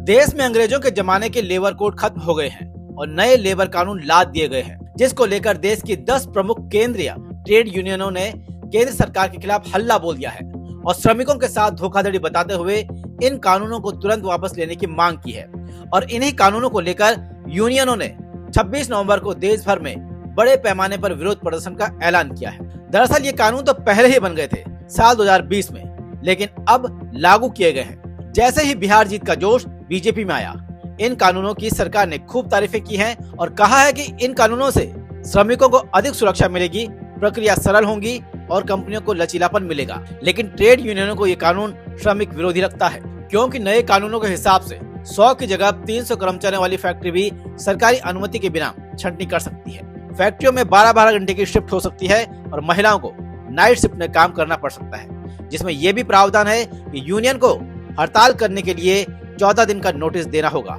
देश में अंग्रेजों के जमाने के लेबर कोड खत्म हो गए हैं और नए लेबर कानून लाद दिए गए हैं, जिसको लेकर देश की 10 प्रमुख केंद्रीय ट्रेड यूनियनों ने केंद्र सरकार के खिलाफ हल्ला बोल दिया है और श्रमिकों के साथ धोखाधड़ी बताते हुए इन कानूनों को तुरंत वापस लेने की मांग की है। और इन्हीं कानूनों को लेकर यूनियनों ने 26 नवंबर को देश भर में बड़े पैमाने पर विरोध प्रदर्शन का ऐलान किया है। दरअसल ये कानून तो पहले ही बन गए थे साल 2020 में, लेकिन अब लागू किए गए हैं। जैसे ही बिहार जीत का जोश बीजेपी में आया, इन कानूनों की सरकार ने खूब तारीफें की हैं और कहा है कि इन कानूनों से श्रमिकों को अधिक सुरक्षा मिलेगी, प्रक्रिया सरल होंगी और कंपनियों को लचीलापन मिलेगा। लेकिन ट्रेड यूनियनों को ये कानून श्रमिक विरोधी लगता है, क्योंकि नए कानूनों के हिसाब से 100 की जगह 300 कर्मचारियों वाली फैक्ट्री भी सरकारी अनुमति के बिना छंटनी कर सकती है। फैक्ट्रियों में 12-12 घंटे की शिफ्ट हो सकती है और महिलाओं को नाइट शिफ्ट में काम करना पड़ सकता है, जिसमें यह भी प्रावधान है कि यूनियन को हड़ताल करने के लिए 14 दिन का नोटिस देना होगा,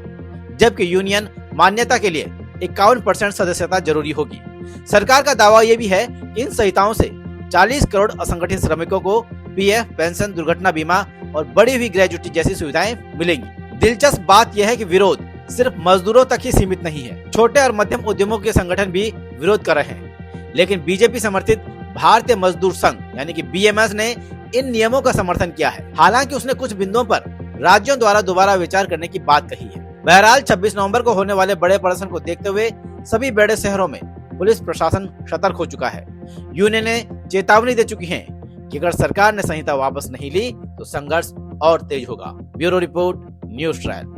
जबकि यूनियन मान्यता के लिए 51% सदस्यता जरूरी होगी। सरकार का दावा यह भी है कि इन संहिताओं से 40 करोड़ असंगठित श्रमिकों को पीएफ, पेंशन, दुर्घटना बीमा और बढ़ी हुई ग्रेजुटी जैसी सुविधाएं मिलेंगी। दिलचस्प बात यह है कि विरोध सिर्फ मजदूरों तक ही सीमित नहीं है, छोटे और मध्यम उद्यमों के संगठन भी विरोध कर रहे हैं। लेकिन बीजेपी समर्थित भारतीय मजदूर संघ यानी कि बीएमएस ने इन नियमों का समर्थन किया है। हालांकि उसने कुछ बिंदुओं पर राज्यों द्वारा दोबारा विचार करने की बात कही है। बहरहाल 26 नवंबर को होने वाले बड़े प्रदर्शन को देखते हुए सभी बड़े शहरों में पुलिस प्रशासन सतर्क हो चुका है। यूनियन ने चेतावनी दे चुकी है कि अगर सरकार ने संहिता वापस नहीं ली तो संघर्ष और तेज होगा। Bureau report, news trial.